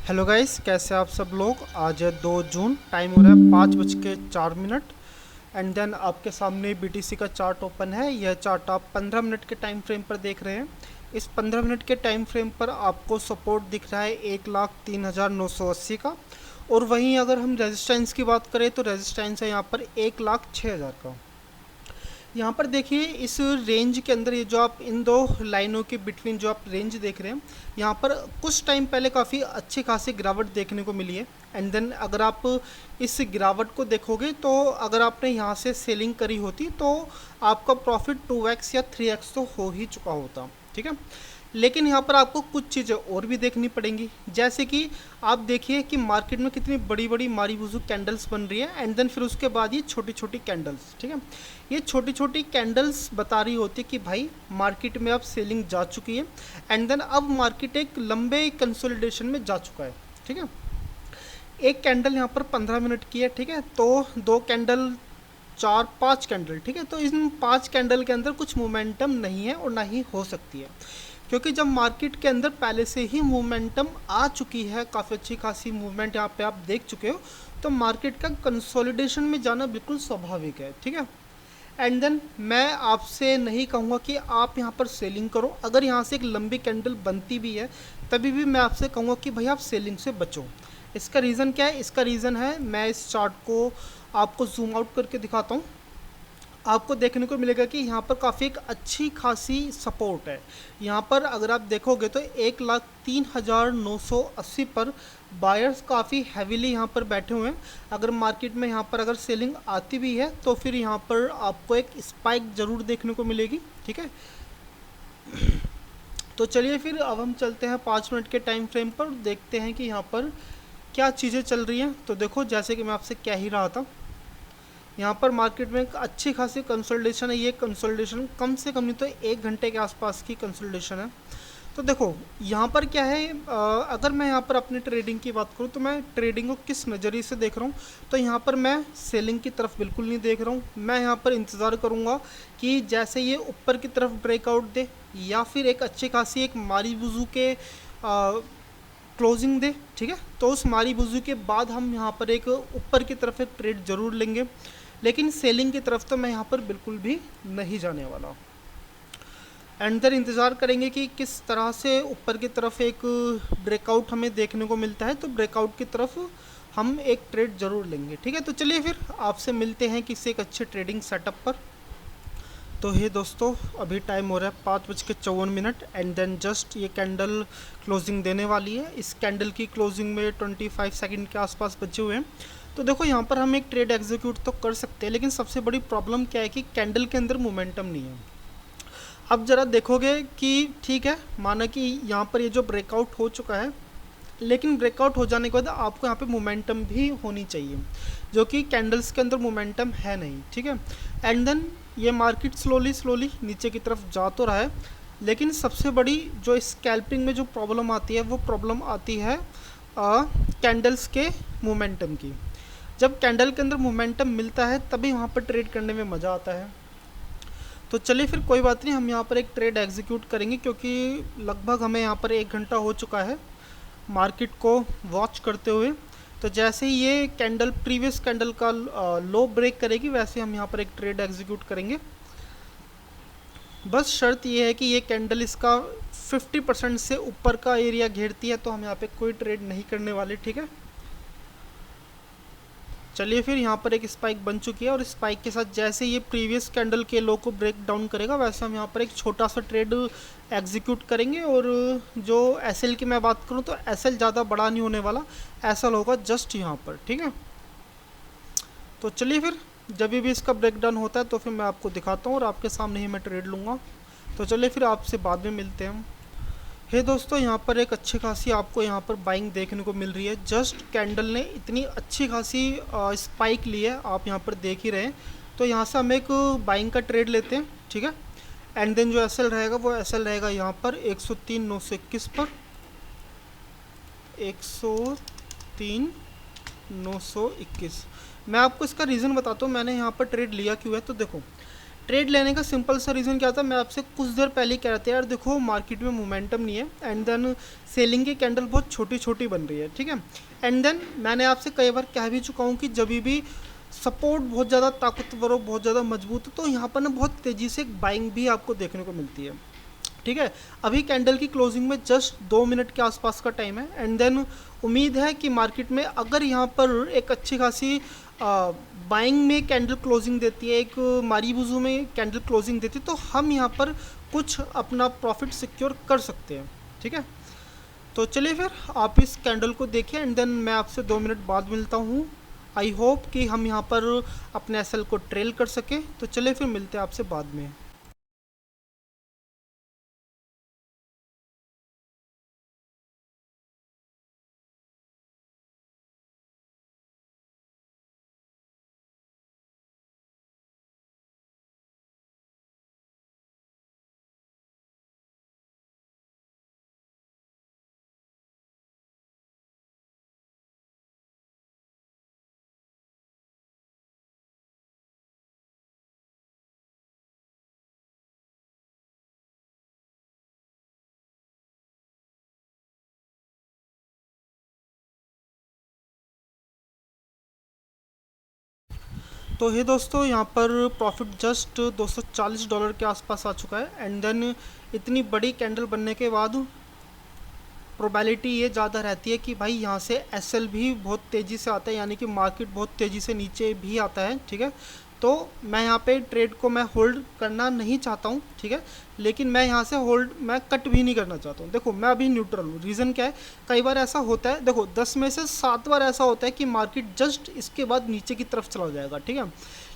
Hello guys, कैसे आप सब लोग। आज है 2 जून, टाइम हो रहा है 5:04। एंड देन आपके सामने बीटीसी का चार्ट ओपन है। यह चार्ट आप 15 मिनट के टाइम फ्रेम पर देख रहे हैं। इस 15 मिनट के टाइम फ्रेम पर आपको सपोर्ट दिख रहा है 1,03,980 का। और वहीं अगर हम रेजिस्टेंस की बात करें तो रेजिस्टेंस है यहाँ पर 1,06,000 का। यहाँ पर देखिए इस रेंज के अंदर, ये जो आप इन दो लाइनों के बिटवीन जो आप रेंज देख रहे हैं, यहाँ पर कुछ टाइम पहले काफ़ी अच्छी खासी गिरावट देखने को मिली है। एंड देन अगर आप इस गिरावट को देखोगे तो अगर आपने यहाँ से सेलिंग करी होती तो आपका प्रॉफिट 2x या 3x तो हो ही चुका होता। ठीक है, लेकिन यहाँ पर आपको कुछ चीज़ें और भी देखनी पड़ेंगी। जैसे कि आप देखिए कि मार्केट में कितनी बड़ी बड़ी मारीबुजू कैंडल्स बन रही है। एंड देन फिर उसके बाद ये छोटी छोटी कैंडल्स, ठीक है, ये छोटी छोटी कैंडल्स बता रही होती है कि भाई मार्केट में अब सेलिंग जा चुकी है। एंड देन अब मार्केट एक लंबे कंसोलिडेशन में जा चुका है। ठीक है, एक कैंडल यहाँ पर 15 मिनट की है। ठीक है, तो दो कैंडल, चार, पांच कैंडल। ठीक है, तो इन पांच कैंडल के अंदर कुछ मोमेंटम नहीं है और ना ही हो सकती है, क्योंकि जब मार्केट के अंदर पहले से ही मोमेंटम आ चुकी है, काफ़ी अच्छी खासी मूवमेंट यहाँ पे आप देख चुके हो, तो मार्केट का कंसोलिडेशन में जाना बिल्कुल स्वाभाविक है। ठीक है, एंड देन मैं आपसे नहीं कहूँगा कि आप यहाँ पर सेलिंग करो। अगर यहाँ से एक लंबी कैंडल बनती भी है तभी भी मैं आपसे कहूँगा कि भाई आप सेलिंग से बचो। इसका रीज़न क्या है? इसका रीज़न है, मैं इस चार्ट को आपको जूम आउट करके दिखाता हूँ। आपको देखने को मिलेगा कि यहाँ पर काफ़ी एक अच्छी खासी सपोर्ट है। यहाँ पर अगर आप देखोगे तो 1,03,980 पर बायर्स काफ़ी हैवीली यहाँ पर बैठे हुए हैं। अगर मार्केट में यहाँ पर अगर सेलिंग आती भी है तो फिर यहाँ पर आपको एक स्पाइक ज़रूर देखने को मिलेगी। ठीक है, तो चलिए फिर अब हम चलते हैं 5 मिनट के टाइम फ्रेम पर, देखते हैं कि यहाँ पर क्या चीज़ें चल रही हैं। तो देखो, जैसे कि मैं आपसे कह ही रहा था, यहाँ पर मार्केट में एक अच्छी खासी कंसोलिडेशन है। ये कंसोलिडेशन कम से कम नहीं तो 1 घंटे के आसपास की कंसोलिडेशन है। तो देखो यहाँ पर क्या है, अगर मैं यहाँ पर अपनी ट्रेडिंग की बात करूँ तो मैं ट्रेडिंग को किस नज़रिए से देख रहा हूँ, तो यहाँ पर मैं सेलिंग की तरफ बिल्कुल नहीं देख रहा हूँ। मैं यहाँ पर इंतज़ार करूँगा कि जैसे ये ऊपर की तरफ ब्रेकआउट दे या फिर एक अच्छी खासी एक मारी बुजू के क्लोजिंग दे। ठीक है, तो उस मारी बुजू के बाद हम यहाँ पर एक ऊपर की तरफ एक ट्रेड ज़रूर लेंगे, लेकिन सेलिंग की तरफ तो मैं यहाँ पर बिल्कुल भी नहीं जाने वाला। एंड देन इंतज़ार करेंगे कि किस तरह से ऊपर की तरफ एक ब्रेकआउट हमें देखने को मिलता है, तो ब्रेकआउट की तरफ हम एक ट्रेड ज़रूर लेंगे। ठीक है, तो चलिए फिर आपसे मिलते हैं किसी एक अच्छे ट्रेडिंग सेटअप पर। तो हे दोस्तों, अभी टाइम हो रहा है 5:54। एंड देन जस्ट ये कैंडल क्लोजिंग देने वाली है। इस कैंडल की क्लोजिंग में 25 सेकंड के आसपास बचे हुए हैं। तो देखो यहाँ पर हम एक ट्रेड एग्जीक्यूट तो कर सकते हैं, लेकिन सबसे बड़ी प्रॉब्लम क्या है कि कैंडल के अंदर मोमेंटम नहीं है। अब ज़रा देखोगे कि ठीक है, माना कि यहाँ पर ये जो ब्रेकआउट हो चुका है, लेकिन ब्रेकआउट हो जाने के बाद आपको यहाँ पे मोमेंटम भी होनी चाहिए, जो कि कैंडल्स के अंदर मोमेंटम है नहीं। ठीक है, एंड देन ये मार्केट स्लोली स्लोली नीचे की तरफ जा तो रहा है, लेकिन सबसे बड़ी जो स्कैल्पिंग में जो प्रॉब्लम आती है वो प्रॉब्लम आती है कैंडल्स के मोमेंटम की। जब कैंडल के अंदर मोमेंटम मिलता है तभी वहाँ पर ट्रेड करने में मज़ा आता है। तो चलिए फिर कोई बात नहीं, हम यहाँ पर एक ट्रेड एग्जीक्यूट करेंगे, क्योंकि लगभग हमें यहाँ पर 1 घंटा हो चुका है मार्केट को वॉच करते हुए। तो जैसे ही ये कैंडल प्रीवियस कैंडल का लो ब्रेक करेगी, वैसे हम यहाँ पर एक ट्रेड एग्जीक्यूट करेंगे। बस शर्त ये है कि ये कैंडल इसका 50% से ऊपर का एरिया घेरती है, तो हम यहाँ पे कोई ट्रेड नहीं करने वाले। ठीक है, चलिए फिर यहाँ पर एक स्पाइक बन चुकी है, और स्पाइक के साथ जैसे ये प्रीवियस कैंडल के लो को ब्रेक डाउन करेगा, वैसे हम यहाँ पर एक छोटा सा ट्रेड एग्जीक्यूट करेंगे। और जो एसएल की मैं बात करूँ तो एसएल ज़्यादा बड़ा नहीं होने वाला, एसएल होगा जस्ट यहाँ पर। ठीक है, तो चलिए फिर जब भी इसका ब्रेक डाउन होता है तो फिर मैं आपको दिखाता हूँ और आपके सामने ही मैं ट्रेड लूँगा। तो चलिए फिर आपसे बाद में मिलते हैं हम। हे दोस्तों, यहाँ पर एक अच्छी खासी आपको यहाँ पर बाइंग देखने को मिल रही है। जस्ट कैंडल ने इतनी अच्छी खासी स्पाइक ली है, आप यहाँ पर देख ही रहे हैं। तो यहाँ से हम एक बाइंग का ट्रेड लेते हैं। ठीक है, एंड देन जो एसएल रहेगा वो एसएल रहेगा यहाँ पर 103,921 पर, 103,921। मैं आपको इसका रीज़न बताता हूँ मैंने यहाँ पर ट्रेड लिया क्यों है। तो देखो, ट्रेड लेने का सिंपल सा रीज़न क्या था, मैं आपसे कुछ देर पहले कह रहा था यार देखो मार्केट में मोमेंटम नहीं है, एंड देन सेलिंग की कैंडल बहुत छोटी छोटी बन रही है, ठीक है। एंड देन मैंने आपसे कई बार कह भी चुका हूँ कि जब भी सपोर्ट बहुत ज़्यादा ताकतवर हो, बहुत ज़्यादा मजबूत हो, तो यहाँ पर ना बहुत तेज़ी से बाइंग भी आपको देखने को मिलती है, ठीक है। अभी कैंडल की क्लोजिंग में जस्ट 2 मिनट के आसपास का टाइम है, एंड देन उम्मीद है कि मार्केट में अगर यहाँ पर एक अच्छी खासी बाइंग में कैंडल क्लोजिंग देती है, एक मारीबुजू में कैंडल क्लोजिंग देती है, तो हम यहाँ पर कुछ अपना प्रॉफिट सिक्योर कर सकते हैं, ठीक है। तो चलिए फिर आप इस कैंडल को देखिए, एंड देन मैं आपसे 2 मिनट बाद मिलता हूँ। आई होप कि हम यहाँ पर अपने एसएल को ट्रेल कर सकें। तो चलिए फिर मिलते हैं आपसे बाद में। तो हे दोस्तों, यहाँ पर प्रॉफिट जस्ट $240 के आसपास आ चुका है, एंड देन इतनी बड़ी कैंडल बनने के बाद प्रोबेबिलिटी ये ज़्यादा रहती है कि भाई यहाँ से एसएल भी बहुत तेज़ी से आता है, यानी कि मार्केट बहुत तेज़ी से नीचे भी आता है, ठीक है। तो मैं यहाँ पे ट्रेड को मैं होल्ड करना नहीं चाहता हूँ, ठीक है, लेकिन मैं यहाँ से होल्ड मैं कट भी नहीं करना चाहता हूँ। देखो मैं अभी न्यूट्रल हूँ। रीज़न क्या है, कई बार ऐसा होता है, देखो 10 में से 7 बार ऐसा होता है कि मार्केट जस्ट इसके बाद नीचे की तरफ चला जाएगा, ठीक है।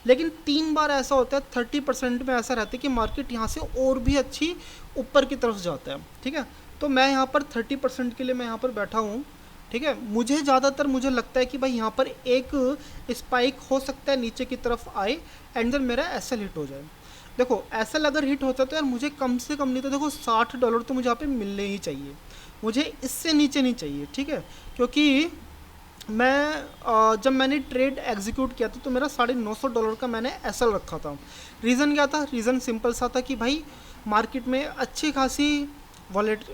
लेकिन 3 बार ऐसा होता है, 30% में ऐसा रहता है कि मार्केट यहाँ से और भी अच्छी ऊपर की तरफ जाता है, ठीक है। तो मैं यहाँ पर 30% के लिए मैं यहाँ पर बैठा हूँ, ठीक है। मुझे ज़्यादातर मुझे लगता है कि भाई यहाँ पर एक स्पाइक हो सकता है नीचे की तरफ आए, एंड देन मेरा एसएल हिट हो जाए। देखो एसएल अगर हिट होता है तो यार मुझे कम से कम नहीं तो देखो $60 तो मुझे यहाँ पे मिलने ही चाहिए, मुझे इससे नीचे नहीं चाहिए, ठीक है। क्योंकि मैं जब मैंने ट्रेड एग्जीक्यूट किया था तो मेरा $950 का मैंने एसएल रखा था। रीज़न क्या था, रीज़न सिंपल सा था कि भाई मार्केट में अच्छी खासी वॉलेट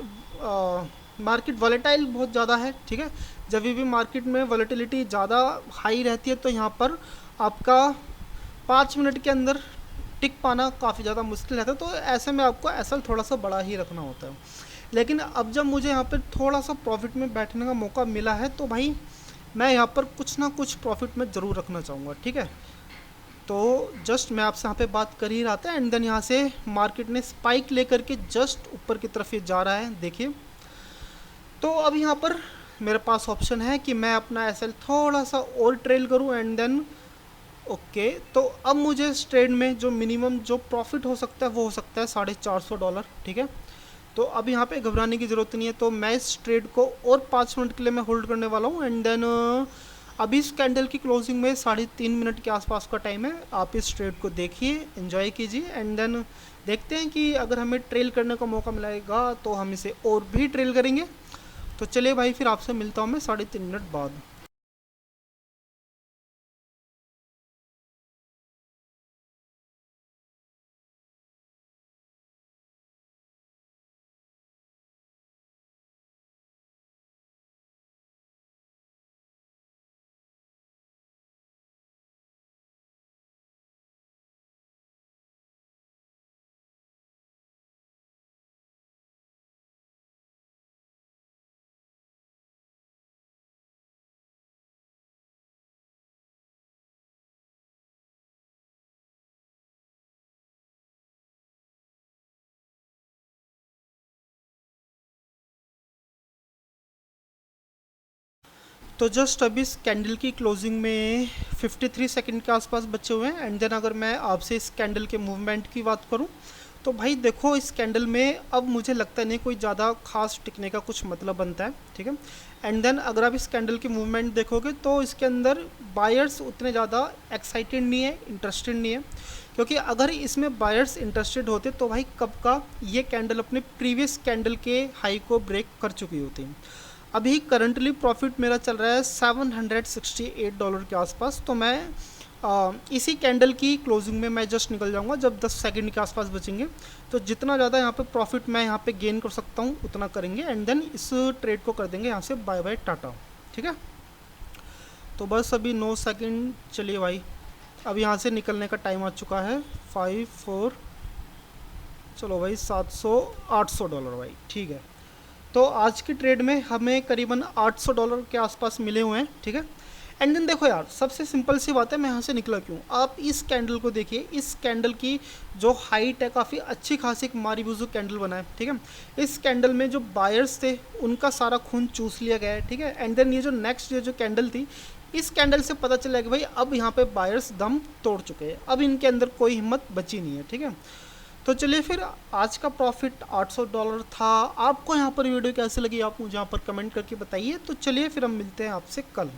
मार्केट वॉलेटाइल बहुत ज़्यादा है, ठीक है। जब भी मार्केट में वॉलेटिलिटी ज़्यादा हाई रहती है तो यहाँ पर आपका 5 मिनट के अंदर टिक पाना काफ़ी ज़्यादा मुश्किल रहता है, तो ऐसे में आपको एसएल थोड़ा सा बड़ा ही रखना होता है। लेकिन अब जब मुझे यहाँ पर थोड़ा सा प्रॉफिट में बैठने का मौका मिला है तो भाई मैं यहाँ पर कुछ ना कुछ प्रॉफिट में ज़रूर रखना चाहूँगा, ठीक है। तो जस्ट मैं आपसे यहाँ पे बात कर ही रहा था, एंड देन यहाँ से मार्केट ने स्पाइक लेकर के जस्ट ऊपर की तरफ ये जा रहा है, देखिए। तो अब यहाँ पर मेरे पास ऑप्शन है कि मैं अपना एसएल थोड़ा सा और ट्रेल करूँ, एंड देन ओके। तो अब मुझे इस ट्रेड में जो मिनिमम जो प्रॉफिट हो सकता है वो हो सकता है $450, ठीक है। तो अब यहाँ पे घबराने की ज़रूरत नहीं है। तो मैं इस ट्रेड को और 5 मिनट के लिए मैं होल्ड करने वाला हूँ, एंड देन अभी इस कैंडल की क्लोजिंग में 3.5 मिनट के आसपास का टाइम है। आप इस ट्रेड को देखिए, एंजॉय कीजिए, एंड देन देखते हैं कि अगर हमें ट्रेल करने का मौका मिलेगा तो हम इसे और भी ट्रेल करेंगे। तो चलिए भाई, फिर आपसे मिलता हूँ मैं 3.5 मिनट बाद। तो जस्ट अभी इस कैंडल की क्लोजिंग में 53 सेकंड के आसपास बचे हुए हैं, एंड देन अगर मैं आपसे इस कैंडल के मूवमेंट की बात करूं तो भाई देखो इस कैंडल में अब मुझे लगता नहीं कोई ज़्यादा खास टिकने का कुछ मतलब बनता है, ठीक है। एंड देन अगर आप इस कैंडल की मूवमेंट देखोगे तो इसके अंदर बायर्स उतने ज़्यादा एक्साइटेड नहीं है, इंटरेस्टेड नहीं है। क्योंकि अगर इसमें बायर्स इंटरेस्टेड होते तो भाई कब का ये कैंडल अपने प्रीवियस कैंडल के हाई को ब्रेक कर चुकी होती। अभी करंटली प्रॉफिट मेरा चल रहा है $768 के आसपास। तो मैं इसी कैंडल की क्लोजिंग में मैं जस्ट निकल जाऊंगा जब 10 सेकंड के आसपास बचेंगे। तो जितना ज़्यादा यहाँ पे प्रॉफिट मैं यहाँ पे गेन कर सकता हूँ उतना करेंगे, एंड देन इस ट्रेड को कर देंगे यहाँ से बाय बाय टाटा। ठीक है, तो बस अभी 9 सेकंड, चलिए भाई अब यहाँ से निकलने का टाइम आ चुका है। 5 4, चलो भाई $800 भाई, ठीक है। तो आज की ट्रेड में हमें करीबन $800 के आसपास मिले हुए हैं। ठीक है, एंड देन देखो यार, सबसे सिंपल सी बात है, मैं यहाँ से निकला क्यों। आप इस कैंडल को देखिए, इस कैंडल की जो हाइट है काफ़ी अच्छी खासी एक मारीबुजू कैंडल बना है। ठीक है, इस कैंडल में जो बायर्स थे उनका सारा खून चूस लिया गया है। ठीक है, एंड देन ये जो नेक्स्ट ये जो कैंडल थी, इस कैंडल से पता चला कि भाई अब यहाँ पे बायर्स दम तोड़ चुके हैं, अब इनके अंदर कोई हिम्मत बची नहीं है। ठीक है, तो चलिए फिर आज का प्रॉफिट $800 था। आपको यहाँ पर वीडियो कैसी लगी आप मुझे यहाँ पर कमेंट करके बताइए। तो चलिए फिर हम मिलते हैं आपसे कल।